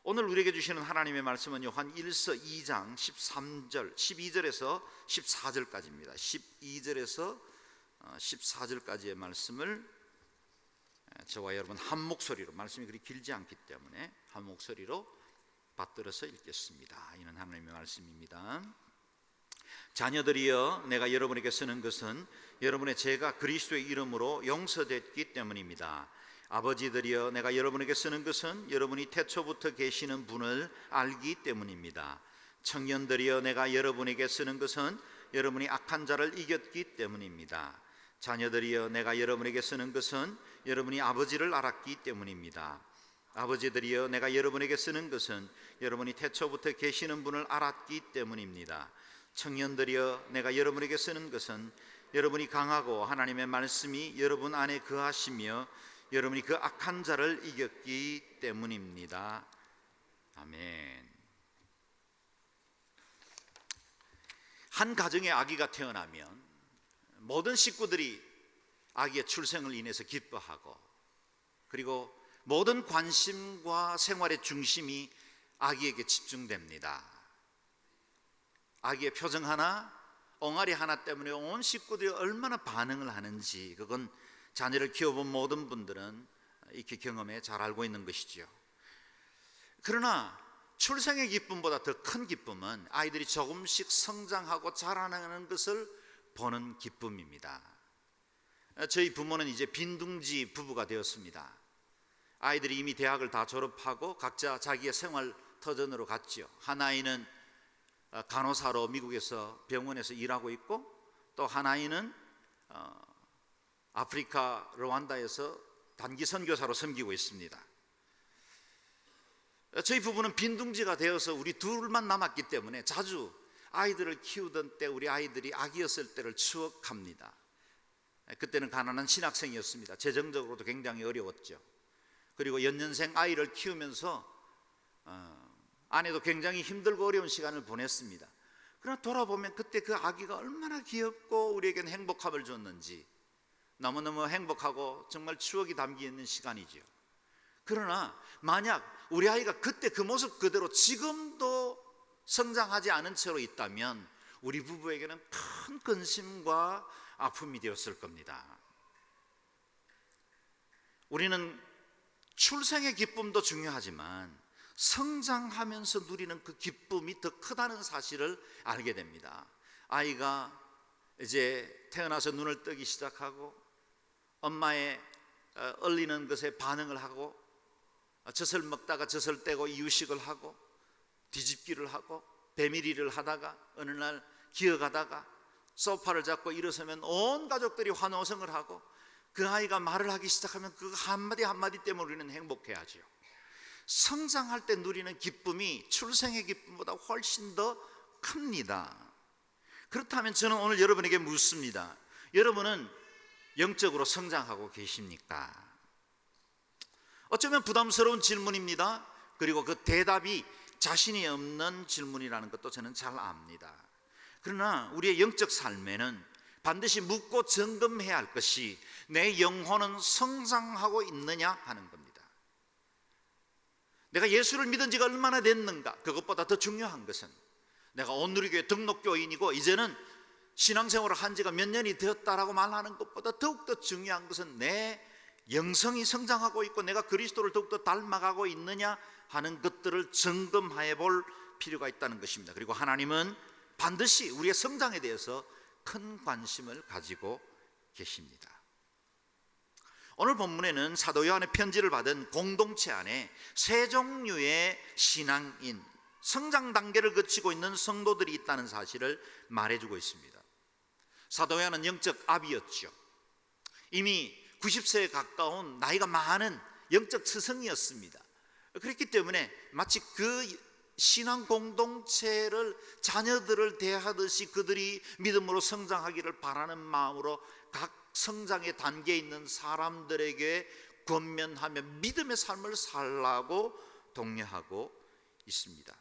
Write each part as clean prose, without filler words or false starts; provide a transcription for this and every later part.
오늘 우리에게 주시는 하나님의 말씀은 요한 1서 2장 13절, 12절에서 14절까지입니다. 12절에서 14절까지의 말씀을 저와 여러분 한 목소리로, 말씀이 그리 길지 않기 때문에 한 목소리로 받들어서 읽겠습니다. 이는 하나님의 말씀입니다. 자녀들이여, 내가 여러분에게 쓰는 것은 여러분의 죄가 그리스도의 이름으로 용서됐기 때문입니다. 아버지들이여, 내가 여러분에게 쓰는 것은 여러분이 태초부터 계시는 분을 알기 때문입니다. 청년들이여, 내가 여러분에게 쓰는 것은 여러분이 악한 자를 이겼기 때문입니다. 자녀들이여, 내가 여러분에게 쓰는 것은 여러분이 아버지를 알았기 때문입니다. 아버지들이여, 내가 여러분에게 쓰는 것은 여러분이 태초부터 계시는 분을 알았기 때문입니다. 청년들이여, 내가 여러분에게 쓰는 것은 여러분이 강하고 하나님의 말씀이 여러분 안에 거하시며 여러분이 그 악한 자를 이겼기 때문입니다. 아멘. 한 가정에 아기가 태어나면 모든 식구들이 아기의 출생을 인해서 기뻐하고, 그리고 모든 관심과 생활의 중심이 아기에게 집중됩니다. 아기의 표정 하나, 옹알이 하나 때문에 온 식구들이 얼마나 반응을 하는지, 그건 자녀를 키워본 모든 분들은 익히 경험해 잘 알고 있는 것이지요. 그러나 출생의 기쁨보다 더 큰 기쁨은 아이들이 조금씩 성장하고 자라나는 것을 보는 기쁨입니다. 저희 부모는 이제 빈둥지 부부가 되었습니다. 아이들이 이미 대학을 다 졸업하고 각자 자기의 생활 터전으로 갔지요. 한 아이는 간호사로 미국에서 병원에서 일하고 있고, 또 한 아이는 아프리카 르완다에서 단기 선교사로 섬기고 있습니다. 저희 부부는 빈둥지가 되어서 우리 둘만 남았기 때문에 자주 아이들을 키우던 때, 우리 아이들이 아기였을 때를 추억합니다. 그때는 가난한 신학생이었습니다. 재정적으로도 굉장히 어려웠죠. 그리고 연년생 아이를 키우면서 아내도 굉장히 힘들고 어려운 시간을 보냈습니다. 그러나 돌아보면 그때 그 아기가 얼마나 귀엽고 우리에겐 행복함을 줬는지 너무너무 행복하고 정말 추억이 담겨있는 시간이죠. 그러나 만약 우리 아이가 그때 그 모습 그대로 지금도 성장하지 않은 채로 있다면 우리 부부에게는 큰 근심과 아픔이 되었을 겁니다. 우리는 출생의 기쁨도 중요하지만 성장하면서 누리는 그 기쁨이 더 크다는 사실을 알게 됩니다. 아이가 이제 태어나서 눈을 뜨기 시작하고 엄마의 얼리는 것에 반응을 하고, 젖을 먹다가 젖을 떼고 이유식을 하고, 뒤집기를 하고, 배밀이를 하다가 어느 날 기어가다가 소파를 잡고 일어서면 온 가족들이 환호성을 하고, 그 아이가 말을 하기 시작하면 그 한마디 한마디 때문에 우리는 행복해하죠. 성장할 때 누리는 기쁨이 출생의 기쁨보다 훨씬 더 큽니다. 그렇다면 저는 오늘 여러분에게 묻습니다. 여러분은 영적으로 성장하고 계십니까? 어쩌면 부담스러운 질문입니다. 그리고 그 대답이 자신이 없는 질문이라는 것도 저는 잘 압니다. 그러나 우리의 영적 삶에는 반드시 묻고 점검해야 할 것이 내 영혼은 성장하고 있느냐 하는 겁니다. 내가 예수를 믿은 지가 얼마나 됐는가, 그것보다 더 중요한 것은 내가 온누리교회 등록교인이고 이제는 신앙생활을 한 지가 몇 년이 되었다라고 말하는 것보다 더욱더 중요한 것은 내 영성이 성장하고 있고 내가 그리스도를 더욱더 닮아가고 있느냐 하는 것들을 점검해 볼 필요가 있다는 것입니다. 그리고 하나님은 반드시 우리의 성장에 대해서 큰 관심을 가지고 계십니다. 오늘 본문에는 사도 요한의 편지를 받은 공동체 안에 세 종류의 신앙인, 성장 단계를 거치고 있는 성도들이 있다는 사실을 말해주고 있습니다. 사도 요한은 영적 아비였죠. 이미 90세에 가까운 나이가 많은 영적 스승이었습니다. 그렇기 때문에 마치 그 신앙 공동체를, 자녀들을 대하듯이 그들이 믿음으로 성장하기를 바라는 마음으로 각 성장의 단계에 있는 사람들에게 권면하며 믿음의 삶을 살라고 독려하고 있습니다.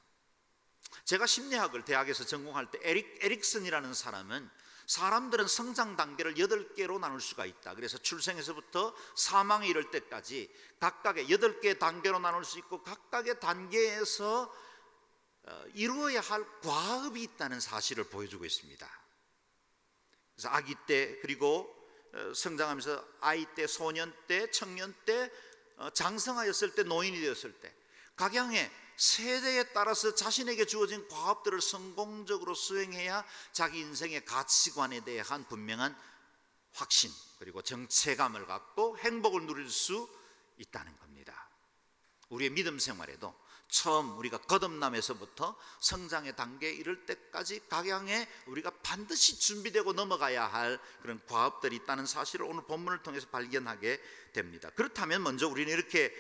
제가 심리학을 대학에서 전공할 때 에릭슨이라는 사람은 사람들은 성장 단계를 8개로 나눌 수가 있다. 그래서 출생에서부터 사망에 이를 때까지 각각의 8개의 단계로 나눌 수 있고, 각각의 단계에서 이루어야 할 과업이 있다는 사실을 보여주고 있습니다. 그래서 아기 때, 그리고 성장하면서 아이 때, 소년 때, 청년 때, 장성하였을 때, 노인이 되었을 때, 각양의 세대에 따라서 자신에게 주어진 과업들을 성공적으로 수행해야 자기 인생의 가치관에 대한 분명한 확신, 그리고 정체감을 갖고 행복을 누릴 수 있다는 겁니다. 우리의 믿음 생활에도 처음 우리가 거듭남에서부터 성장의 단계에 이를 때까지 각양의 우리가 반드시 준비되고 넘어가야 할 그런 과업들이 있다는 사실을 오늘 본문을 통해서 발견하게 됩니다. 그렇다면 먼저 우리는 이렇게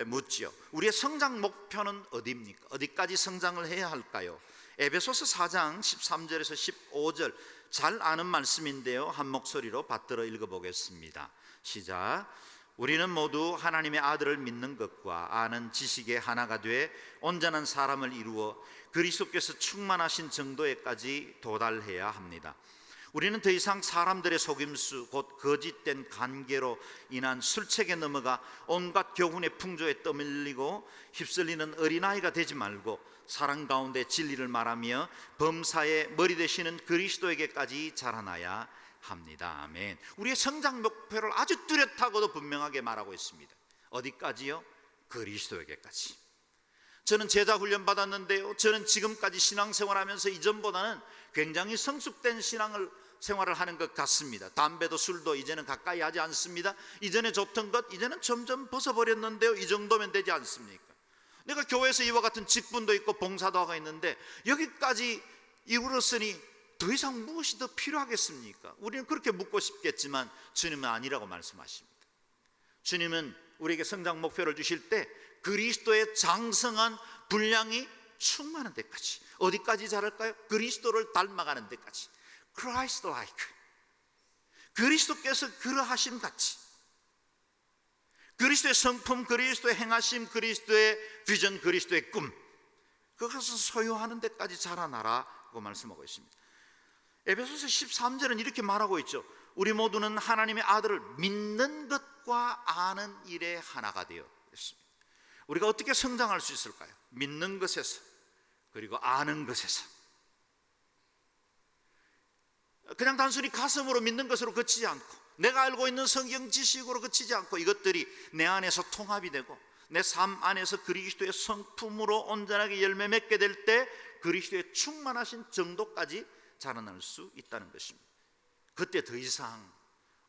묻지요. 우리의 성장 목표는 어디입니까? 어디까지 성장을 해야 할까요? 에베소서 4장 13절에서 15절, 잘 아는 말씀인데요, 한 목소리로 받들어 읽어보겠습니다. 시작. 우리는 모두 하나님의 아들을 믿는 것과 아는 지식의 하나가 돼 온전한 사람을 이루어 그리스도께서 충만하신 정도에까지 도달해야 합니다. 우리는 더 이상 사람들의 속임수, 곧 거짓된 관계로 인한 술책에 넘어가 온갖 교훈의 풍조에 떠밀리고 휩쓸리는 어린아이가 되지 말고 사랑 가운데 진리를 말하며 범사의 머리 되시는 그리스도에게까지 자라나야 합니다. 아멘. 우리의 성장 목표를 아주 뚜렷하고도 분명하게 말하고 있습니다. 어디까지요? 그리스도에게까지. 저는 제자 훈련 받았는데요, 저는 지금까지 신앙생활하면서 이전보다는 굉장히 성숙된 생활을 하는 것 같습니다. 담배도 술도 이제는 가까이 하지 않습니다. 이전에 좋던 것 이제는 점점 벗어버렸는데요, 이 정도면 되지 않습니까? 내가 교회에서 이와 같은 직분도 있고 봉사도 하고 있는데 여기까지 이르렀으니 더 이상 무엇이 더 필요하겠습니까? 우리는 그렇게 묻고 싶겠지만 주님은 아니라고 말씀하십니다. 주님은 우리에게 성장 목표를 주실 때 그리스도의 장성한 분량이 충만한 데까지, 어디까지 자랄까요? 그리스도를 닮아가는 데까지, Christ like, 그리스도께서 그러하심 같이, 그리스도의 성품, 그리스도의 행하심, 그리스도의 비전, 그리스도의 꿈, 그것을 소유하는 데까지 자라나라고 말씀하고 있습니다. 에베소서 13절은 이렇게 말하고 있죠. 우리 모두는 하나님의 아들을 믿는 것과 아는 일의 하나가 되어 있습니다. 우리가 어떻게 성장할 수 있을까요? 믿는 것에서, 그리고 아는 것에서. 그냥 단순히 가슴으로 믿는 것으로 그치지 않고, 내가 알고 있는 성경 지식으로 그치지 않고, 이것들이 내 안에서 통합이 되고 내 삶 안에서 그리스도의 성품으로 온전하게 열매 맺게 될 때 그리스도의 충만하신 정도까지 자라날 수 있다는 것입니다. 그때 더 이상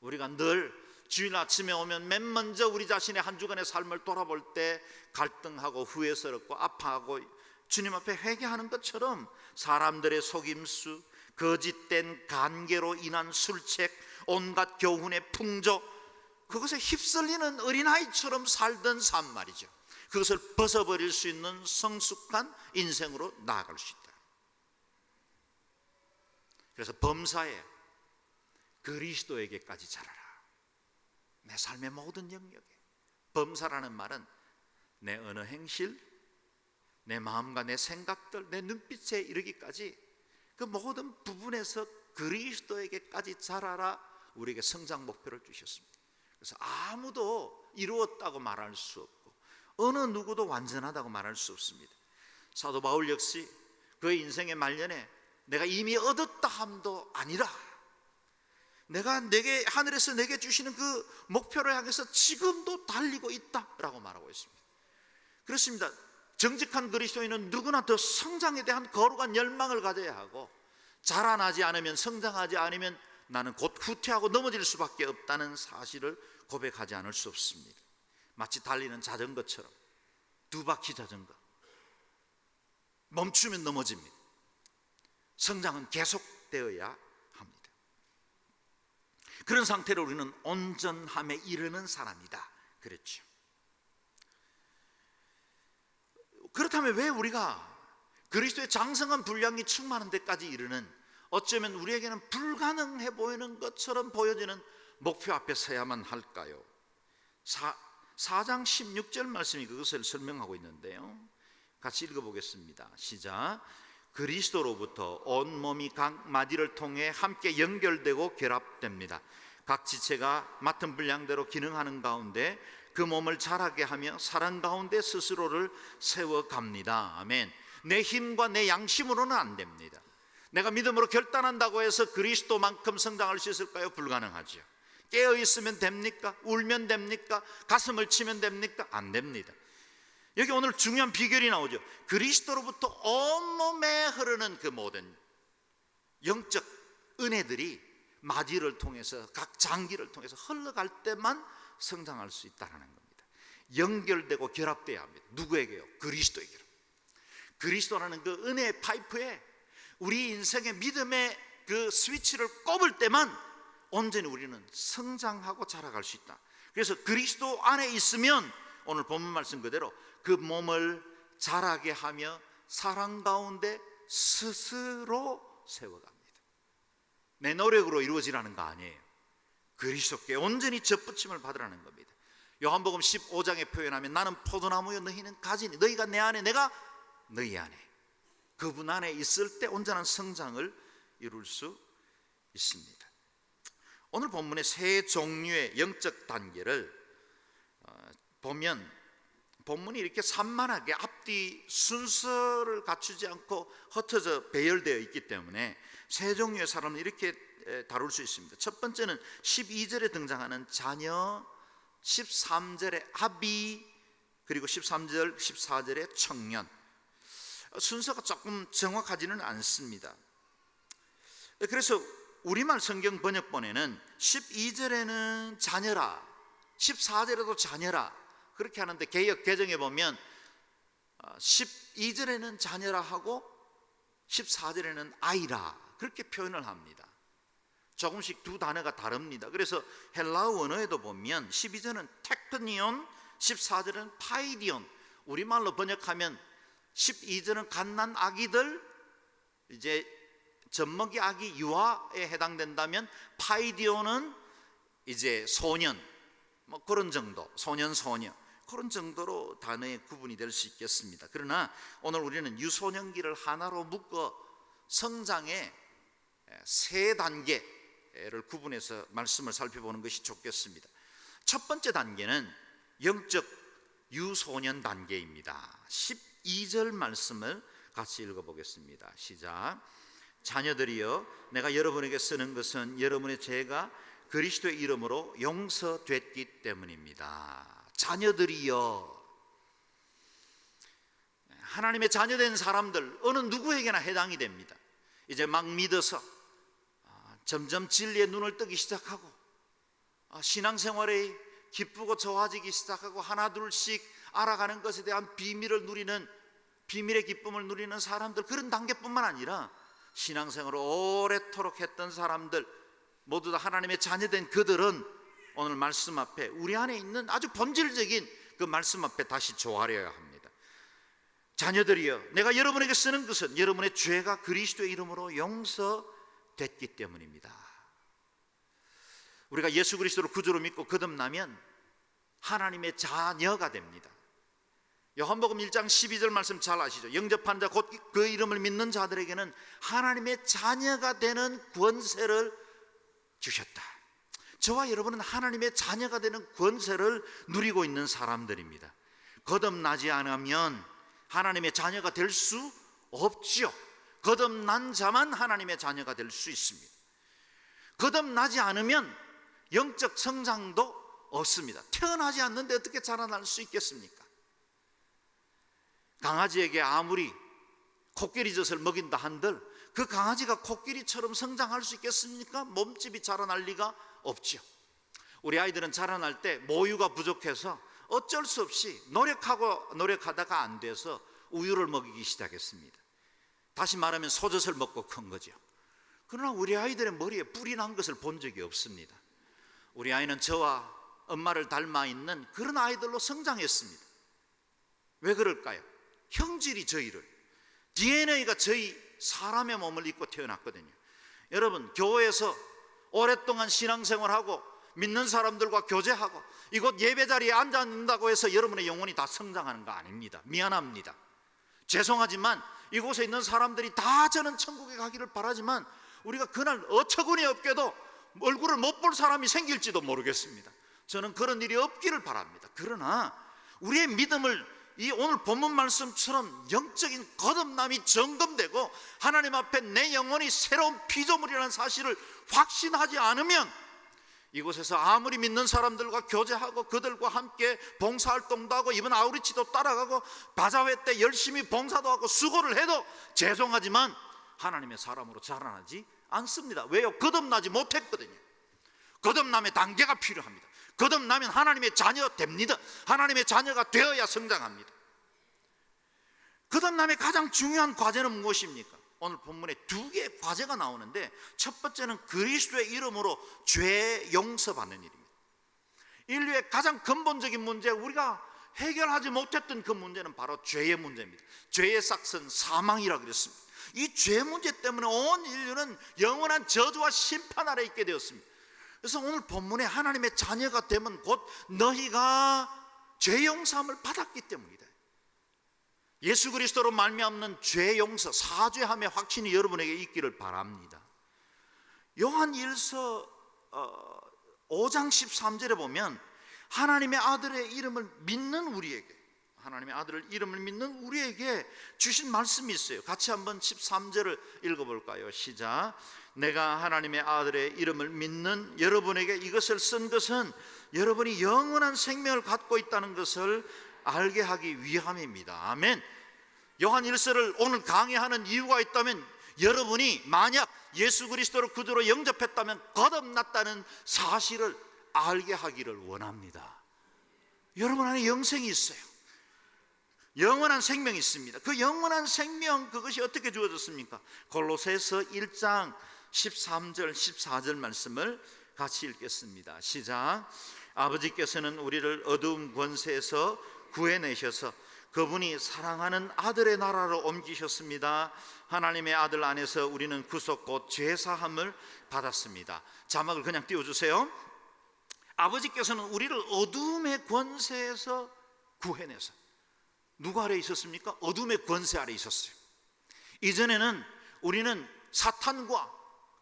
우리가 늘 주일 아침에 오면 맨 먼저 우리 자신의 한 주간의 삶을 돌아볼 때 갈등하고 후회스럽고 아파하고 주님 앞에 회개하는 것처럼 사람들의 속임수, 거짓된 관계로 인한 술책, 온갖 교훈의 풍조, 그것에 휩쓸리는 어린아이처럼 살던 삶 말이죠. 그것을 벗어버릴 수 있는 성숙한 인생으로 나아갈 수 있다. 그래서 범사에 그리스도에게까지 자라라. 내 삶의 모든 영역에. 범사라는 말은 내 언어 행실, 내 마음과 내 생각들, 내 눈빛에 이르기까지 그 모든 부분에서 그리스도에게까지 자라라, 우리에게 성장 목표를 주셨습니다. 그래서 아무도 이루었다고 말할 수 없고 어느 누구도 완전하다고 말할 수 없습니다. 사도 바울 역시 그의 인생의 말년에 내가 이미 얻었다 함도 아니라 내가 내게 하늘에서 내게 주시는 그 목표를 향해서 지금도 달리고 있다라고 말하고 있습니다. 그렇습니다. 정직한 그리스도인은 누구나 더 성장에 대한 거룩한 열망을 가져야 하고, 자라나지 않으면, 성장하지 않으면 나는 곧 후퇴하고 넘어질 수밖에 없다는 사실을 고백하지 않을 수 없습니다. 마치 달리는 자전거처럼, 두 바퀴 자전거, 멈추면 넘어집니다. 성장은 계속되어야 합니다. 그런 상태로 우리는 온전함에 이르는 사람이다 그랬죠. 그렇다면 왜 우리가 그리스도의 장성한 분량이 충만한 데까지 이르는, 어쩌면 우리에게는 불가능해 보이는 것처럼 보여지는 목표 앞에 서야만 할까요? 4장 16절 말씀이 그것을 설명하고 있는데요, 같이 읽어보겠습니다. 시작. 그리스도로부터 온 몸이 각 마디를 통해 함께 연결되고 결합됩니다. 각 지체가 맡은 분량대로 기능하는 가운데 그 몸을 자라게 하며 사랑 가운데 스스로를 세워갑니다. 아멘. 내 힘과 내 양심으로는 안 됩니다. 내가 믿음으로 결단한다고 해서 그리스도만큼 성장할 수 있을까요? 불가능하죠. 깨어 있으면 됩니까? 울면 됩니까? 가슴을 치면 됩니까? 안 됩니다. 여기 오늘 중요한 비결이 나오죠. 그리스도로부터 온몸에 흐르는 그 모든 영적 은혜들이 마디를 통해서 각 장기를 통해서 흘러갈 때만 성장할 수 있다는 겁니다. 연결되고 결합돼야 합니다. 누구에게요? 그리스도에게요. 그리스도라는 그 은혜의 파이프에 우리 인생의 믿음의 그 스위치를 꼽을 때만 온전히 우리는 성장하고 자라갈 수 있다. 그래서 그리스도 안에 있으면 오늘 본문 말씀 그대로 그 몸을 자라게 하며 사랑 가운데 스스로 세워갑니다. 내 노력으로 이루어지라는 거 아니에요. 그리스도께 온전히 접붙임을 받으라는 겁니다. 요한복음 15장에 표현하면 나는 포도나무요 너희는 가지니 너희가 내 안에 내가 너희 안에, 그분 안에 있을 때 온전한 성장을 이룰 수 있습니다. 오늘 본문의 세 종류의 영적 단계를 보면 본문이 이렇게 산만하게 앞뒤 순서를 갖추지 않고 흩어져 배열되어 있기 때문에 세 종류의 사람을 이렇게 다룰 수 있습니다. 첫 번째는 12절에 등장하는 자녀, 13절에 아비, 그리고 13절, 14절에 청년. 순서가 조금 정확하지는 않습니다. 그래서 우리말 성경 번역본에는 12절에는 자녀라, 14절에도 자녀라 그렇게 하는데 개역 개정에 보면 12절에는 자녀라 하고 14절에는 아이라 그렇게 표현을 합니다. 조금씩 두 단어가 다릅니다. 그래서 헬라어 원어에도 보면 12절은 텍토니온, 14절은 파이디온. 우리말로 번역하면 12절은 갓난 아기들, 이제 젖먹이 아기 유아에 해당된다면 파이디온은 이제 소년, 뭐 그런 정도, 소년 소녀 그런 정도로 단어의 구분이 될 수 있겠습니다. 그러나 오늘 우리는 유소년기를 하나로 묶어 성장의 세 단계를 구분해서 말씀을 살펴보는 것이 좋겠습니다. 첫 번째 단계는 영적 유소년 단계입니다. 12절 말씀을 같이 읽어보겠습니다. 시작. 자녀들이여 내가 여러분에게 쓰는 것은 여러분의 죄가 그리스도의 이름으로 용서됐기 때문입니다. 자녀들이여, 하나님의 자녀된 사람들 어느 누구에게나 해당이 됩니다. 이제 막 믿어서 점점 진리의 눈을 뜨기 시작하고 신앙생활에 기쁘고 좋아지기 시작하고 하나 둘씩 알아가는 것에 대한 비밀을 누리는, 비밀의 기쁨을 누리는 사람들, 그런 단계뿐만 아니라 신앙생활을 오래도록 했던 사람들 모두 다 하나님의 자녀된 그들은 오늘 말씀 앞에 우리 안에 있는 아주 본질적인 그 말씀 앞에 다시 조아려야 합니다. 자녀들이여 내가 여러분에게 쓰는 것은 여러분의 죄가 그리스도의 이름으로 용서됐기 때문입니다. 우리가 예수 그리스도를 구주로 믿고 거듭나면 하나님의 자녀가 됩니다. 요한복음 1장 12절 말씀 잘 아시죠? 영접한 자 곧 그 이름을 믿는 자들에게는 하나님의 자녀가 되는 권세를 주셨다. 저와 여러분은 하나님의 자녀가 되는 권세를 누리고 있는 사람들입니다. 거듭나지 않으면 하나님의 자녀가 될 수 없지요. 거듭난 자만 하나님의 자녀가 될 수 있습니다. 거듭나지 않으면 영적 성장도 없습니다. 태어나지 않는데 어떻게 자라날 수 있겠습니까? 강아지에게 아무리 코끼리 젖을 먹인다 한들 그 강아지가 코끼리처럼 성장할 수 있겠습니까? 몸집이 자라날 리가 없지요. 우리 아이들은 자라날 때 모유가 부족해서 어쩔 수 없이 노력하다가 안 돼서 우유를 먹이기 시작했습니다. 다시 말하면 소젖을 먹고 큰 거죠. 그러나 우리 아이들의 머리에 뿔이 난 것을 본 적이 없습니다. 우리 아이는 저와 엄마를 닮아 있는 그런 아이들로 성장했습니다. 왜 그럴까요? 형질이 저희를, DNA가 저희 사람의 몸을 입고 태어났거든요. 여러분, 교회에서 오랫동안 신앙생활하고 믿는 사람들과 교제하고 이곳 예배자리에 앉아있는다고 해서 여러분의 영혼이 다 성장하는 거 아닙니다. 미안합니다. 죄송하지만 이곳에 있는 사람들이 다 저는 천국에 가기를 바라지만 우리가 그날 어처구니 없게도 얼굴을 못 볼 사람이 생길지도 모르겠습니다. 저는 그런 일이 없기를 바랍니다. 그러나 우리의 믿음을 이 오늘 본문 말씀처럼 영적인 거듭남이 점검되고 하나님 앞에 내 영혼이 새로운 피조물이라는 사실을 확신하지 않으면 이곳에서 아무리 믿는 사람들과 교제하고 그들과 함께 봉사활동도 하고 이번 아우리치도 따라가고 바자회 때 열심히 봉사도 하고 수고를 해도 죄송하지만 하나님의 사람으로 자라나지 않습니다. 왜요? 거듭나지 못했거든요. 거듭남의 단계가 필요합니다. 거듭나면 하나님의 자녀 됩니다. 하나님의 자녀가 되어야 성장합니다. 거듭남의 가장 중요한 과제는 무엇입니까? 오늘 본문에 두 개의 과제가 나오는데 첫 번째는 그리스도의 이름으로 죄 용서받는 일입니다. 인류의 가장 근본적인 문제, 우리가 해결하지 못했던 그 문제는 바로 죄의 문제입니다. 죄의 싹은 사망이라 그랬습니다. 이 죄 문제 때문에 온 인류는 영원한 저주와 심판 아래 있게 되었습니다. 그래서 오늘 본문에 하나님의 자녀가 되면 곧 너희가 죄 용서함을 받았기 때문이다. 예수 그리스도로 말미암는 죄 용서, 사죄함의 확신이 여러분에게 있기를 바랍니다. 요한일서 5장 13절에 보면 하나님의 아들의 이름을 믿는 우리에게, 하나님의 아들을 이름을 믿는 우리에게 주신 말씀이 있어요. 같이 한번 13절을 읽어볼까요? 시작. 내가 하나님의 아들의 이름을 믿는 여러분에게 이것을 쓴 것은 여러분이 영원한 생명을 갖고 있다는 것을 알게 하기 위함입니다. 아멘. 요한일서를 오늘 강의하는 이유가 있다면 여러분이 만약 예수 그리스도를 구주로 영접했다면 거듭났다는 사실을 알게 하기를 원합니다. 여러분 안에 영생이 있어요. 영원한 생명이 있습니다. 그 영원한 생명, 그것이 어떻게 주어졌습니까? 골로새서 1장 13절 14절 말씀을 같이 읽겠습니다. 시작. 아버지께서는 우리를 어두움 권세에서 구해내셔서 그분이 사랑하는 아들의 나라로 옮기셨습니다. 하나님의 아들 안에서 우리는 구속 곧 죄사함을 받았습니다. 자막을 그냥 띄워주세요. 아버지께서는 우리를 어두움의 권세에서 구해내서, 누구 아래 있었습니까? 어둠의 권세 아래 있었어요. 이전에는 우리는 사탄과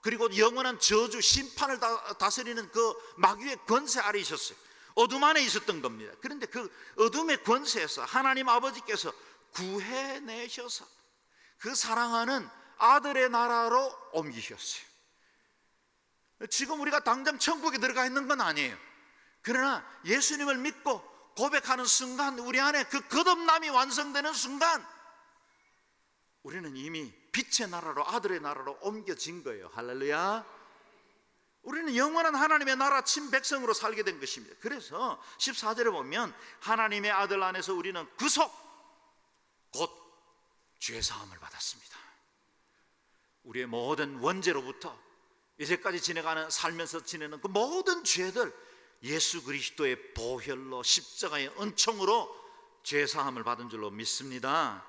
그리고 영원한 저주, 심판을 다스리는 그 마귀의 권세 아래 있었어요. 어둠 안에 있었던 겁니다. 그런데 그 어둠의 권세에서 하나님 아버지께서 구해내셔서 그 사랑하는 아들의 나라로 옮기셨어요. 지금 우리가 당장 천국에 들어가 있는 건 아니에요. 그러나 예수님을 믿고 고백하는 순간, 우리 안에 그 거듭남이 완성되는 순간 우리는 이미 빛의 나라로, 아들의 나라로 옮겨진 거예요. 할렐루야. 우리는 영원한 하나님의 나라 친백성으로 살게 된 것입니다. 그래서 14절에 보면 하나님의 아들 안에서 우리는 구속 곧 죄사함을 받았습니다. 우리의 모든 원죄로부터 이제까지 살면서 지내는 그 모든 죄들 예수 그리스도의 보혈로, 십자가의 은총으로 죄사함을 받은 줄로 믿습니다.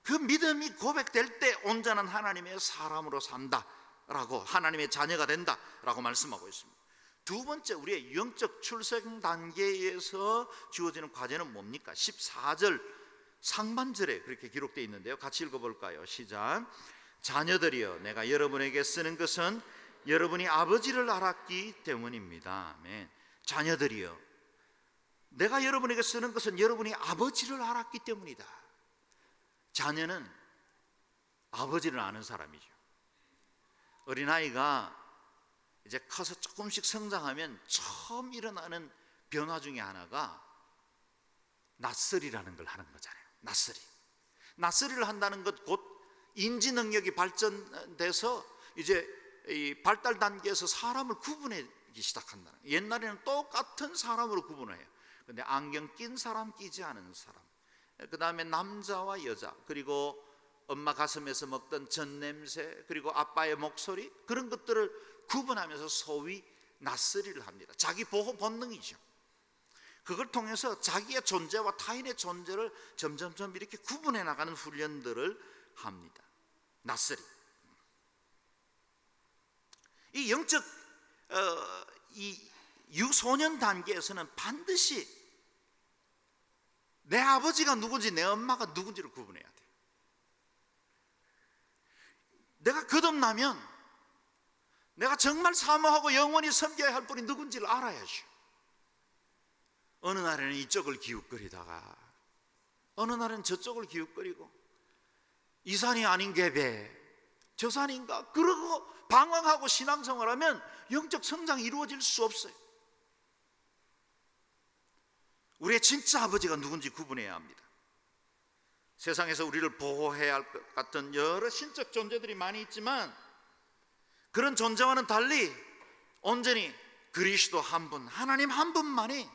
그 믿음이 고백될 때 온전한 하나님의 사람으로 산다 라고, 하나님의 자녀가 된다 라고 말씀하고 있습니다. 두 번째, 우리의 영적 출생 단계에서 주어지는 과제는 뭡니까? 14절 상반절에 그렇게 기록되어 있는데요. 같이 읽어볼까요? 시작. 자녀들이여, 내가 여러분에게 쓰는 것은 여러분이 아버지를 알았기 때문입니다. 아멘. 자녀들이여, 내가 여러분에게 쓰는 것은 여러분이 아버지를 알았기 때문이다. 자녀는 아버지를 아는 사람이죠. 어린아이가 이제 커서 조금씩 성장하면 처음 일어나는 변화 중에 하나가 낯설이라는 걸 하는 거잖아요. 낯설이를 한다는 것, 곧 인지 능력이 발전돼서 이제 이 발달 단계에서 사람을 구분하기 시작한다는 거예요. 옛날에는 똑같은 사람으로 구분을 해요. 근데 안경 낀 사람, 끼지 않은 사람, 그 다음에 남자와 여자, 그리고 엄마 가슴에서 먹던 전 냄새, 그리고 아빠의 목소리, 그런 것들을 구분하면서 소위 낯설이를 합니다. 자기 보호 본능이죠. 그걸 통해서 자기의 존재와 타인의 존재를 점점점 이렇게 구분해 나가는 훈련들을 합니다. 낯설이. 이 영적 이 유소년 단계에서는 반드시 내 아버지가 누군지 내 엄마가 누군지를 구분해야 돼요. 내가 거듭나면 내가 정말 사모하고 영원히 섬겨야 할 분이 누군지를 알아야죠. 어느 날에는 이쪽을 기웃거리다가 어느 날은 저쪽을 기웃거리고 이 산이 아닌 게배 저 산인가 그러고 방황하고 신앙생활하면 영적 성장이 이루어질 수 없어요. 우리의 진짜 아버지가 누군지 구분해야 합니다. 세상에서 우리를 보호해야 할 것 같은 여러 신적 존재들이 많이 있지만 그런 존재와는 달리 온전히 그리스도 한 분, 하나님 한 분만이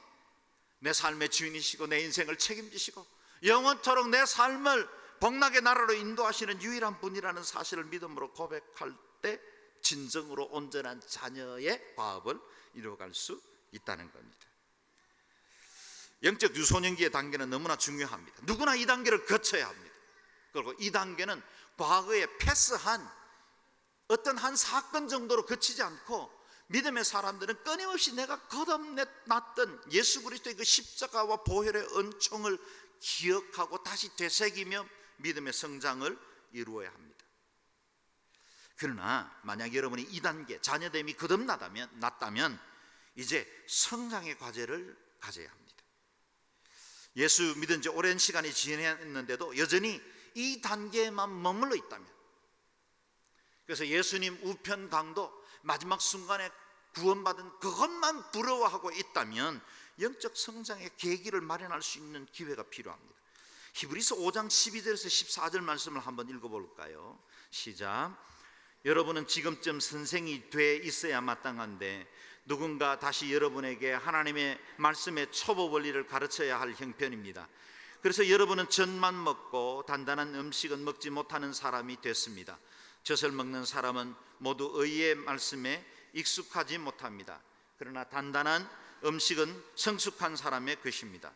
내 삶의 주인이시고 내 인생을 책임지시고 영원토록 내 삶을 복락의 나라로 인도하시는 유일한 분이라는 사실을 믿음으로 고백할 때 진정으로 온전한 자녀의 과업을 이루어갈 수 있다는 겁니다. 영적 유소년기의 단계는 너무나 중요합니다. 누구나 이 단계를 거쳐야 합니다. 그리고 이 단계는 과거에 패스한 어떤 한 사건 정도로 그치지 않고 믿음의 사람들은 끊임없이 내가 거듭났던 예수 그리스도의 그 십자가와 보혈의 은총을 기억하고 다시 되새기며 믿음의 성장을 이루어야 합니다. 그러나 만약 여러분이 이 단계 자녀됨이 거듭났다면 이제 성장의 과제를 가져야 합니다. 예수 믿은 지 오랜 시간이 지났는데도 여전히 이 단계에만 머물러 있다면, 그래서 예수님 우편 강도 마지막 순간에 구원받은 그것만 부러워하고 있다면 영적 성장의 계기를 마련할 수 있는 기회가 필요합니다. 히브리서 5장 12절에서 14절 말씀을 한번 읽어볼까요? 시작. 여러분은 지금쯤 선생이 돼 있어야 마땅한데 누군가 다시 여러분에게 하나님의 말씀의 초보 원리를 가르쳐야 할 형편입니다. 그래서 여러분은 젖만 먹고 단단한 음식은 먹지 못하는 사람이 됐습니다. 젖을 먹는 사람은 모두 의의 말씀에 익숙하지 못합니다. 그러나 단단한 음식은 성숙한 사람의 것입니다.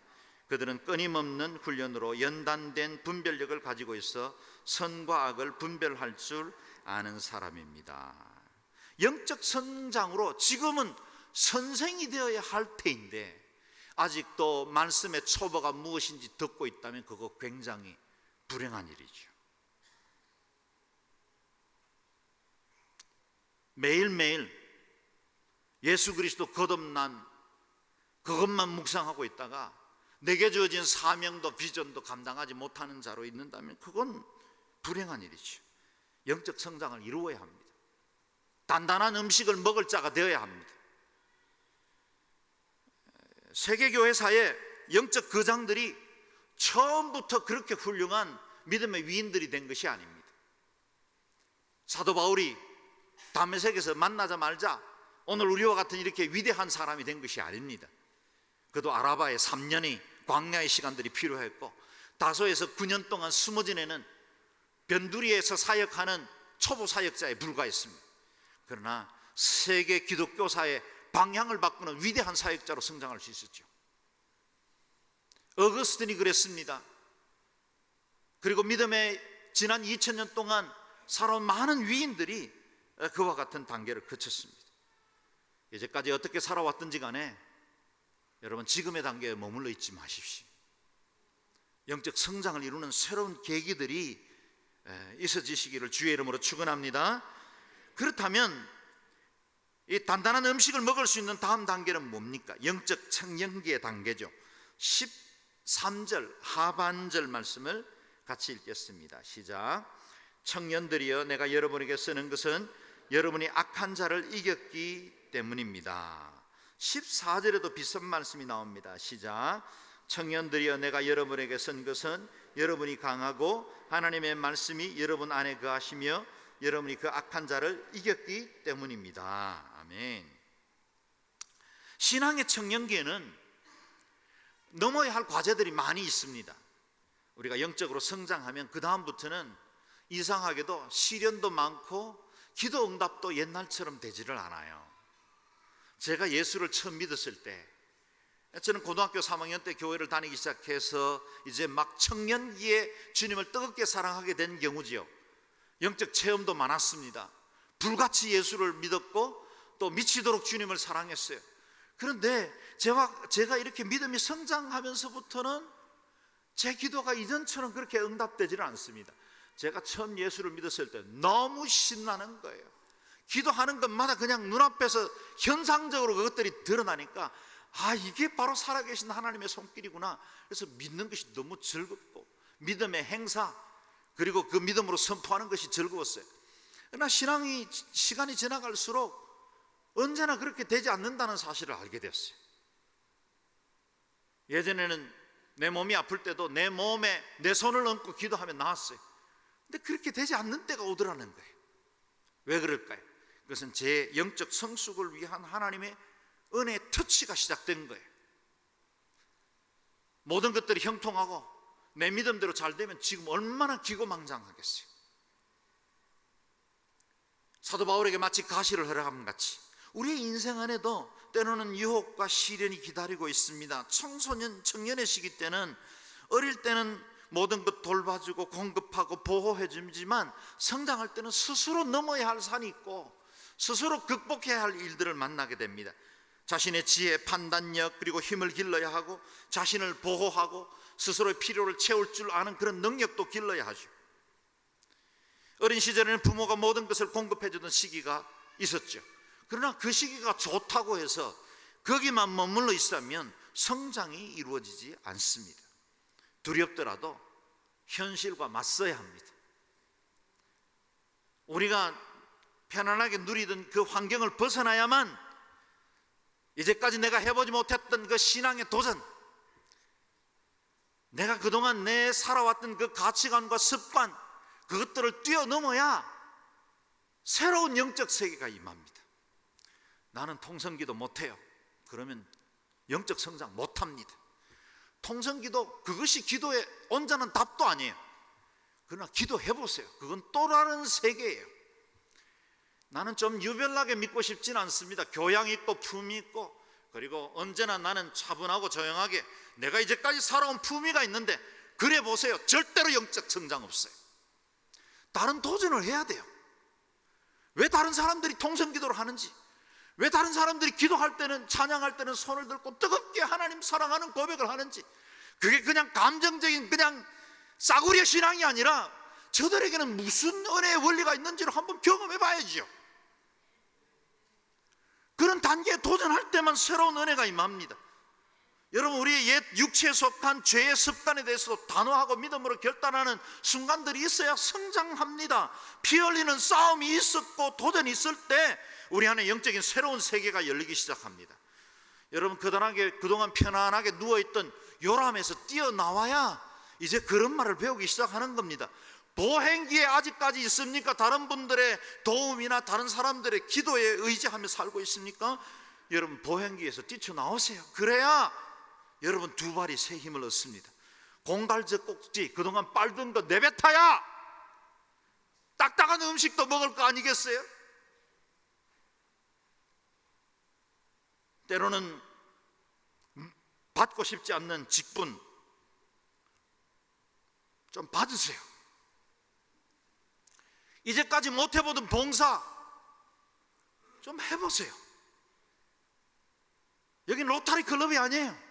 그들은 끊임없는 훈련으로 연단된 분별력을 가지고 있어 선과 악을 분별할 줄 아는 사람입니다. 영적 성장으로 지금은 선생이 되어야 할 테인데 아직도 말씀의 초보가 무엇인지 듣고 있다면 그거 굉장히 불행한 일이죠. 매일매일 예수 그리스도 거듭난 그것만 묵상하고 있다가 내게 주어진 사명도 비전도 감당하지 못하는 자로 있는다면 그건 불행한 일이죠. 영적 성장을 이루어야 합니다. 단단한 음식을 먹을 자가 되어야 합니다. 세계교회사의 영적 거장들이 처음부터 그렇게 훌륭한 믿음의 위인들이 된 것이 아닙니다. 사도 바울이 다메섹에서 만나자마자 오늘 우리와 같은 이렇게 위대한 사람이 된 것이 아닙니다. 그도 아라바에 3년의 광야의 시간들이 필요했고 다소에서 9년 동안 숨어 지내는 변두리에서 사역하는 초보 사역자에 불과했습니다. 그러나 세계 기독교사의 방향을 바꾸는 위대한 사역자로 성장할 수 있었죠. 어거스틴이 그랬습니다. 그리고 믿음의 지난 2000년 동안 살아온 많은 위인들이 그와 같은 단계를 거쳤습니다. 이제까지 어떻게 살아왔든지 간에 여러분 지금의 단계에 머물러 있지 마십시오. 영적 성장을 이루는 새로운 계기들이 있어지시기를 주의 이름으로 축원합니다. 그렇다면 이 단단한 음식을 먹을 수 있는 다음 단계는 뭡니까? 영적 청년기의 단계죠. 13절 하반절 말씀을 같이 읽겠습니다. 시작. 청년들이여 내가 여러분에게 쓰는 것은 여러분이 악한 자를 이겼기 때문입니다. 14절에도 비슷한 말씀이 나옵니다. 시작. 청년들이여 내가 여러분에게 쓴 것은 여러분이 강하고 하나님의 말씀이 여러분 안에 거하시며 여러분이 그 악한 자를 이겼기 때문입니다. 아멘. 신앙의 청년기에는 넘어야 할 과제들이 많이 있습니다. 우리가 영적으로 성장하면 그 다음부터는 이상하게도 시련도 많고 기도 응답도 옛날처럼 되지를 않아요. 제가 예수를 처음 믿었을 때 저는 고등학교 3학년 때 교회를 다니기 시작해서 이제 막 청년기에 주님을 뜨겁게 사랑하게 된 경우지요. 영적 체험도 많았습니다. 불같이 예수를 믿었고 또 미치도록 주님을 사랑했어요. 그런데 제가 이렇게 믿음이 성장하면서부터는 제 기도가 이전처럼 그렇게 응답되지는 않습니다. 제가 처음 예수를 믿었을 때 너무 신나는 거예요. 기도하는 것마다 그냥 눈앞에서 현상적으로 그것들이 드러나니까 이게 바로 살아계신 하나님의 손길이구나. 그래서 믿는 것이 너무 즐겁고 믿음의 행사, 그리고 그 믿음으로 선포하는 것이 즐거웠어요. 그러나 신앙이 시간이 지나갈수록 언제나 그렇게 되지 않는다는 사실을 알게 되었어요. 예전에는 내 몸이 아플 때도 내 몸에 내 손을 얹고 기도하면 나았어요. 근데 그렇게 되지 않는 때가 오더라는 거예요. 왜 그럴까요? 그것은 제 영적 성숙을 위한 하나님의 은혜의 터치가 시작된 거예요. 모든 것들이 형통하고 내 믿음대로 잘 되면 지금 얼마나 기고망장하겠어요. 사도 바울에게 마치 가시를 허락함 같이 우리의 인생 안에도 때로는 유혹과 시련이 기다리고 있습니다. 청소년, 청년의 시기 때는, 어릴 때는 모든 것 돌봐주고 공급하고 보호해주지만 성장할 때는 스스로 넘어야 할 산이 있고 스스로 극복해야 할 일들을 만나게 됩니다. 자신의 지혜, 판단력, 그리고 힘을 길러야 하고 자신을 보호하고 스스로의 필요를 채울 줄 아는 그런 능력도 길러야 하죠. 어린 시절에는 부모가 모든 것을 공급해주던 시기가 있었죠. 그러나 그 시기가 좋다고 해서 거기만 머물러 있으면 성장이 이루어지지 않습니다. 두렵더라도 현실과 맞서야 합니다. 우리가 편안하게 누리던 그 환경을 벗어나야만 이제까지 내가 해보지 못했던 그 신앙의 도전, 내가 그동안 내 살아왔던 그 가치관과 습관, 그것들을 뛰어넘어야 새로운 영적 세계가 임합니다. 나는 통성기도 못해요. 그러면 영적 성장 못합니다. 통성기도, 그것이 기도의 온전한 답도 아니에요. 그러나 기도해보세요. 그건 또 다른 세계예요. 나는 좀 유별나게 믿고 싶지는 않습니다. 교양 있고 품이 있고, 그리고 언제나 나는 차분하고 조용하게 내가 이제까지 살아온 품위가 있는데, 그래 보세요. 절대로 영적 성장 없어요. 다른 도전을 해야 돼요. 왜 다른 사람들이 통성기도를 하는지, 왜 다른 사람들이 기도할 때는, 찬양할 때는 손을 들고 뜨겁게 하나님 사랑하는 고백을 하는지, 그게 그냥 감정적인 그냥 싸구려 신앙이 아니라 저들에게는 무슨 은혜의 원리가 있는지를 한번 경험해 봐야죠. 그런 단계에 도전할 때만 새로운 은혜가 임합니다. 여러분, 우리의 옛 육체에 속한 죄의 습관에 대해서도 단호하고 믿음으로 결단하는 순간들이 있어야 성장합니다. 피 흘리는 싸움이 있었고 도전이 있을 때 우리 안에 영적인 새로운 세계가 열리기 시작합니다. 여러분, 그동안 편안하게 누워있던 요람에서 뛰어나와야 이제 그런 말을 배우기 시작하는 겁니다. 보행기에 아직까지 있습니까? 다른 분들의 도움이나 다른 사람들의 기도에 의지하며 살고 있습니까? 여러분, 보행기에서 뛰쳐나오세요. 그래야 여러분 두 발이 새 힘을 얻습니다. 공갈적 꼭지, 그동안 빨던 거 내뱉어야 딱딱한 음식도 먹을 거 아니겠어요? 때로는 받고 싶지 않는 직분 좀 받으세요. 이제까지 못 해보던 봉사 좀 해보세요. 여긴 로타리 클럽이 아니에요.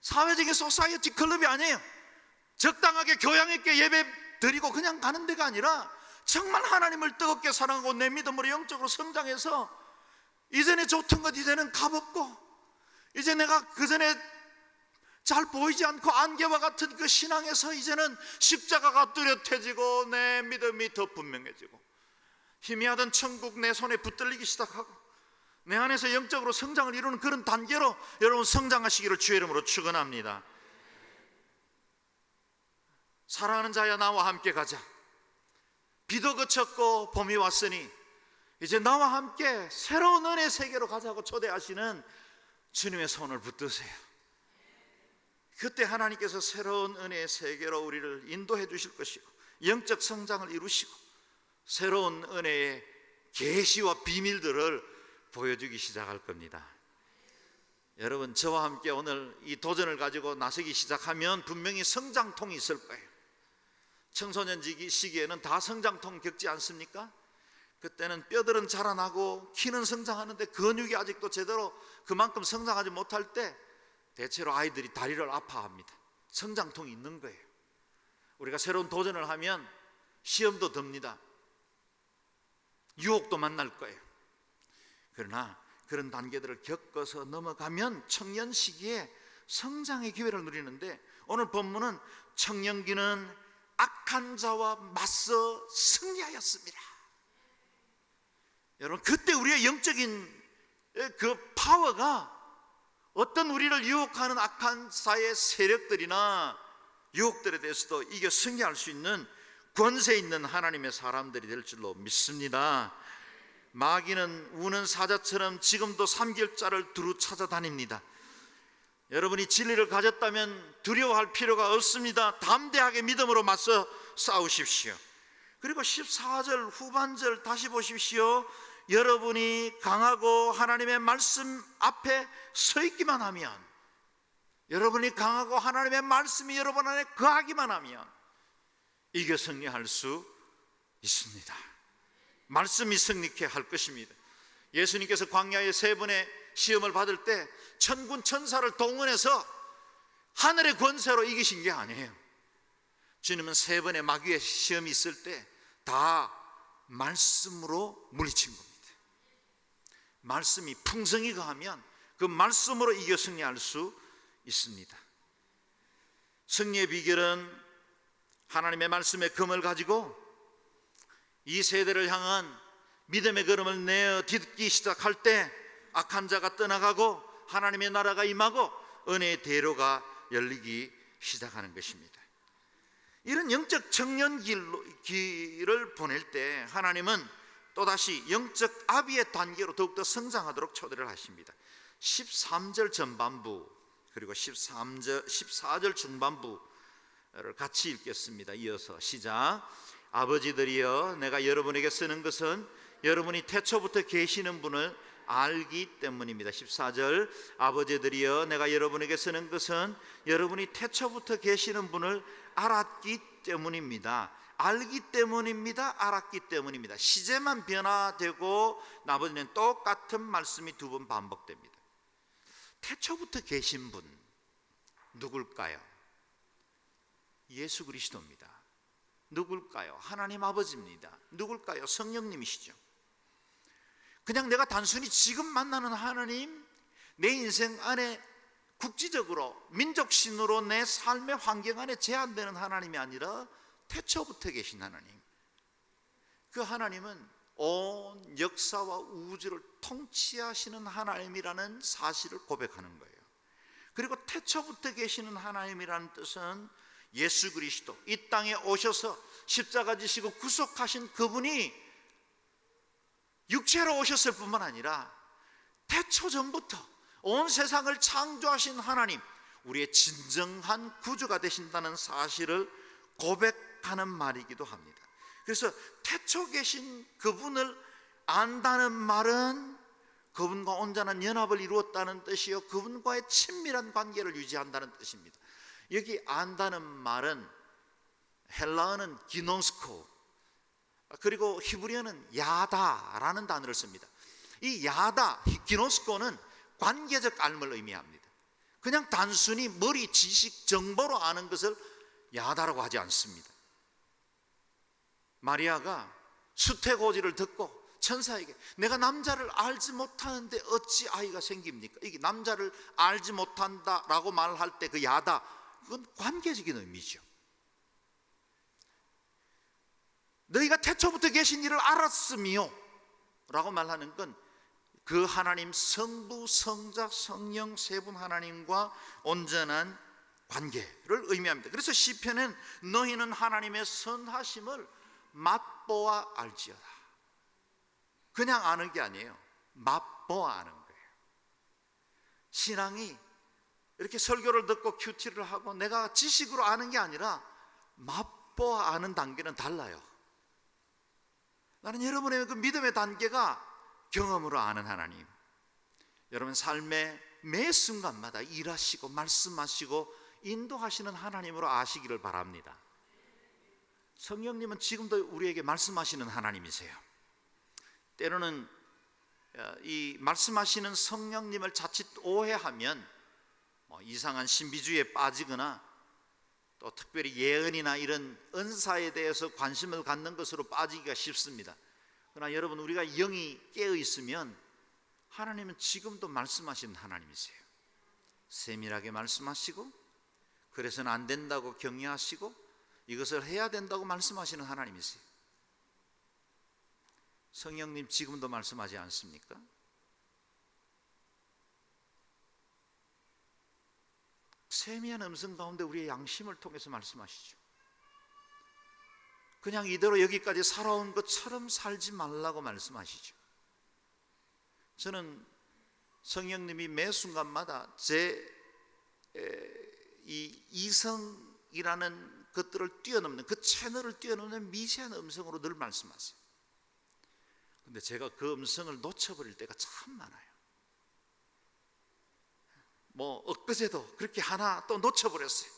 사회적인 소사이어티 클럽이 아니에요. 적당하게 교양 있게 예배 드리고 그냥 가는 데가 아니라 정말 하나님을 뜨겁게 사랑하고 내 믿음으로 영적으로 성장해서 이전에 좋던 것 이제는 값없고, 이제 내가 그전에 잘 보이지 않고 안개와 같은 그 신앙에서 이제는 십자가가 뚜렷해지고 내 믿음이 더 분명해지고 희미하던 천국 내 손에 붙들리기 시작하고 내 안에서 영적으로 성장을 이루는 그런 단계로 여러분 성장하시기를 주의 이름으로 축원합니다. 사랑하는 자야, 나와 함께 가자. 비도 그쳤고 봄이 왔으니 이제 나와 함께 새로운 은혜의 세계로 가자고 초대하시는 주님의 손을 붙드세요. 그때 하나님께서 새로운 은혜의 세계로 우리를 인도해 주실 것이고 영적 성장을 이루시고 새로운 은혜의 계시와 비밀들을 보여주기 시작할 겁니다. 여러분, 저와 함께 오늘 이 도전을 가지고 나서기 시작하면 분명히 성장통이 있을 거예요. 청소년 시기에는 다 성장통 겪지 않습니까? 그때는 뼈들은 자라나고 키는 성장하는데 근육이 아직도 제대로 그만큼 성장하지 못할 때 대체로 아이들이 다리를 아파합니다. 성장통이 있는 거예요. 우리가 새로운 도전을 하면 시험도 듭니다. 유혹도 만날 거예요. 그러나 그런 단계들을 겪어서 넘어가면 청년 시기에 성장의 기회를 누리는데, 오늘 본문은 청년기는 악한 자와 맞서 승리하였습니다. 여러분, 그때 우리의 영적인 그 파워가 어떤 우리를 유혹하는 악한 사의 세력들이나 유혹들에 대해서도 이겨 승리할 수 있는 권세 있는 하나님의 사람들이 될 줄로 믿습니다. 마귀는 우는 사자처럼 지금도 삼킬자를 두루 찾아다닙니다. 여러분이 진리를 가졌다면 두려워할 필요가 없습니다. 담대하게 믿음으로 맞서 싸우십시오. 그리고 14절 후반절 다시 보십시오. 여러분이 강하고 하나님의 말씀 앞에 서 있기만 하면, 여러분이 강하고 하나님의 말씀이 여러분 안에 거하기만 하면 이겨 승리할 수 있습니다. 말씀이 승리케 할 것입니다. 예수님께서 광야의 3번의 시험을 받을 때 천군 천사를 동원해서 하늘의 권세로 이기신 게 아니에요. 주님은 3번의 마귀의 시험이 있을 때 다 말씀으로 물리친 겁니다. 말씀이 풍성히 거하면 그 말씀으로 이겨 승리할 수 있습니다. 승리의 비결은 하나님의 말씀의 검을 가지고 이 세대를 향한 믿음의 걸음을 내어 딛기 시작할 때 악한 자가 떠나가고 하나님의 나라가 임하고 은혜의 대로가 열리기 시작하는 것입니다. 이런 영적 청년기를 보낼 때 하나님은 또다시 영적 아비의 단계로 더욱더 성장하도록 초대를 하십니다. 13절 전반부 그리고 14절 중반부를 같이 읽겠습니다. 이어서 시작. 아버지들이여, 내가 여러분에게 쓰는 것은 여러분이 태초부터 계시는 분을 알기 때문입니다. 14절. 아버지들이여, 내가 여러분에게 쓰는 것은 여러분이 태초부터 계시는 분을 알았기 때문입니다. 알기 때문입니다. 알았기 때문입니다. 시제만 변화되고 나머지는 똑같은 말씀이 2번 반복됩니다. 태초부터 계신 분 누굴까요? 예수 그리스도입니다. 누굴까요? 하나님 아버지입니다. 누굴까요? 성령님이시죠. 그냥 내가 단순히 지금 만나는 하나님, 내 인생 안에 국지적으로 민족신으로 내 삶의 환경 안에 제한되는 하나님이 아니라 태초부터 계신 하나님, 그 하나님은 온 역사와 우주를 통치하시는 하나님이라는 사실을 고백하는 거예요. 그리고 태초부터 계시는 하나님이라는 뜻은 예수 그리스도 이 땅에 오셔서 십자가 지시고 구속하신 그분이 육체로 오셨을 뿐만 아니라 태초전부터 온 세상을 창조하신 하나님, 우리의 진정한 구주가 되신다는 사실을 고백하는 말이기도 합니다. 그래서 태초 계신 그분을 안다는 말은 그분과 온전한 연합을 이루었다는 뜻이요, 그분과의 친밀한 관계를 유지한다는 뜻입니다. 여기 안다는 말은 헬라어는 기노스코, 그리고 히브리어는 야다라는 단어를 씁니다. 이 야다, 기노스코는 관계적 알을 의미합니다. 그냥 단순히 머리 지식 정보로 아는 것을 야다라고 하지 않습니다. 마리아가 수태고지를 듣고 천사에게 내가 남자를 알지 못하는데 어찌 아이가 생깁니까? 이게 남자를 알지 못한다라고 말할 때 그 야다, 그건 관계적인 의미죠. 너희가 태초부터 계신 이를 알았으며 라고 말하는 건 그 하나님 성부, 성자, 성령 세 분 하나님과 온전한 관계를 의미합니다. 그래서 시편은 너희는 하나님의 선하심을 맛보아 알지어다. 그냥 아는 게 아니에요. 맛보아 아는 거예요. 신앙이 이렇게 설교를 듣고 큐티를 하고 내가 지식으로 아는 게 아니라 맛보아 아는 단계는 달라요. 나는 여러분의 그 믿음의 단계가 경험으로 아는 하나님, 여러분 삶의 매 순간마다 일하시고 말씀하시고 인도하시는 하나님으로 아시기를 바랍니다. 성령님은 지금도 우리에게 말씀하시는 하나님이세요. 때로는 이 말씀하시는 성령님을 자칫 오해하면 이상한 신비주의에 빠지거나 또 특별히 예언이나 이런 은사에 대해서 관심을 갖는 것으로 빠지기가 쉽습니다. 그러나 여러분, 우리가 영이 깨어 있으면 하나님은 지금도 말씀하시는 하나님이세요. 세밀하게 말씀하시고, 그래서는 안 된다고 격려하시고, 이것을 해야 된다고 말씀하시는 하나님이세요. 성령님 지금도 말씀하지 않습니까? 세미한 음성 가운데 우리의 양심을 통해서 말씀하시죠. 그냥 이대로 여기까지 살아온 것처럼 살지 말라고 말씀하시죠. 저는 성령님이 매 순간마다 제 이 이성이라는 것들을 뛰어넘는, 그 채널을 뛰어넘는 미세한 음성으로 늘 말씀하세요. 근데 제가 그 음성을 놓쳐버릴 때가 참 많아요. 엊그제도 그렇게 하나 또 놓쳐버렸어요.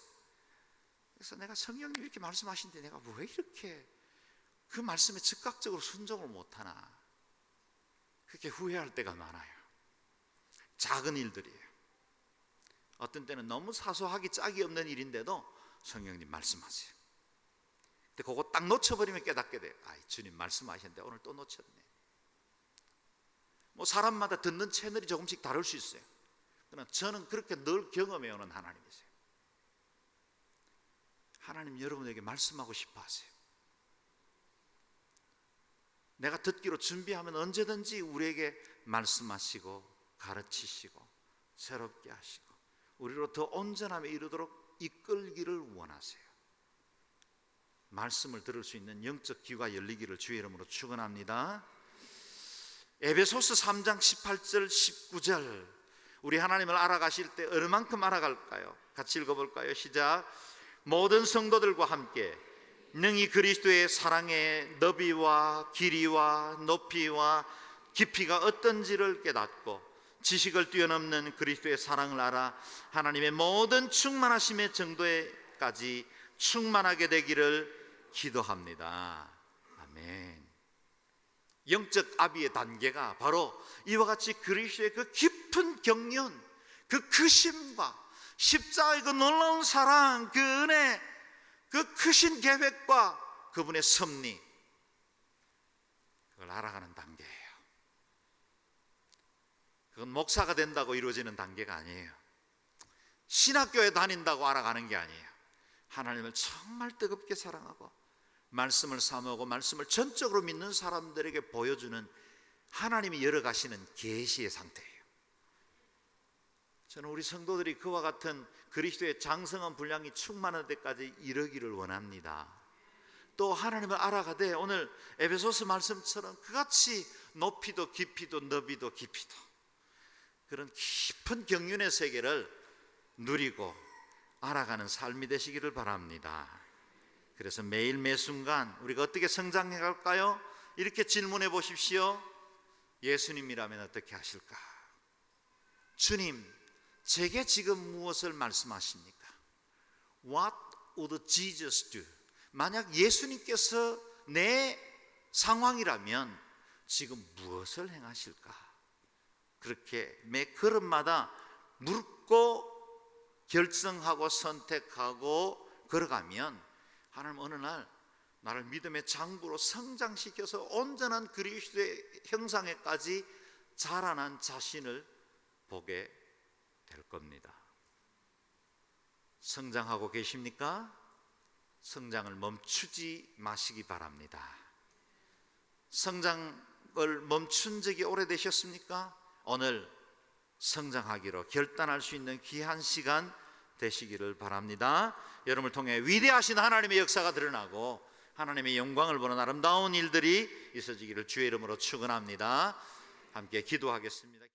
그래서 내가 성령님 이렇게 말씀하신데 내가 왜 이렇게 그 말씀에 즉각적으로 순종을 못하나, 그렇게 후회할 때가 많아요. 작은 일들이에요. 어떤 때는 너무 사소하기 짝이 없는 일인데도 성령님 말씀하세요. 근데 그거 딱 놓쳐버리면 깨닫게 돼요. 주님 말씀하셨는데 오늘 또 놓쳤네. 사람마다 듣는 채널이 조금씩 다를 수 있어요. 그러나 저는 그렇게 늘 경험해오는 하나님이세요. 하나님 여러분에게 말씀하고 싶어 하세요. 내가 듣기로 준비하면 언제든지 우리에게 말씀하시고 가르치시고 새롭게 하시고 우리로 더 온전함에 이르도록 이끌기를 원하세요. 말씀을 들을 수 있는 영적 귀가 열리기를 주의 이름으로 축원합니다. 에베소서 3장 18절 19절, 우리 하나님을 알아가실 때 어느 만큼 알아갈까요? 같이 읽어볼까요? 시작. 모든 성도들과 함께 능히 그리스도의 사랑의 너비와 길이와 높이와 깊이가 어떤지를 깨닫고 지식을 뛰어넘는 그리스도의 사랑을 알아 하나님의 모든 충만하심의 정도에까지 충만하게 되기를 기도합니다. 아멘. 영적 아비의 단계가 바로 이와 같이 그리스도의 그 깊은 경륜, 그 크심과 십자가의 그 놀라운 사랑, 그 은혜, 그 크신 계획과 그분의 섭리, 그걸 알아가는 단계예요. 그건 목사가 된다고 이루어지는 단계가 아니에요. 신학교에 다닌다고 알아가는 게 아니에요. 하나님을 정말 뜨겁게 사랑하고 말씀을 사모하고 말씀을 전적으로 믿는 사람들에게 보여주는 하나님이 열어가시는 계시의 상태예요. 저는 우리 성도들이 그와 같은 그리스도의 장성한 분량이 충만한 데까지 이르기를 원합니다. 또 하나님을 알아가되 오늘 에베소서 말씀처럼 그같이 높이도 깊이도 너비도 깊이도 그런 깊은 경륜의 세계를 누리고 알아가는 삶이 되시기를 바랍니다. 그래서 매일 매 순간 우리가 어떻게 성장해 갈까요? 이렇게 질문해 보십시오. 예수님이라면 어떻게 하실까? 주님, 제게 지금 무엇을 말씀하십니까? What would Jesus do? 만약 예수님께서 내 상황이라면 지금 무엇을 행하실까? 그렇게 매 걸음마다 묻고 결정하고 선택하고 걸어가면 하나님 어느 날 나를 믿음의 장부로 성장시켜서 온전한 그리스도의 형상에까지 자라난 자신을 보게 될 겁니다. 성장하고 계십니까? 성장을 멈추지 마시기 바랍니다. 성장을 멈춘 적이 오래되셨습니까? 오늘 성장하기로 결단할 수 있는 귀한 시간 되시기를 바랍니다. 여러분을 통해 위대하신 하나님의 역사가 드러나고 하나님의 영광을 보는 아름다운 일들이 있어지기를 주의 이름으로 축원합니다. 함께 기도하겠습니다.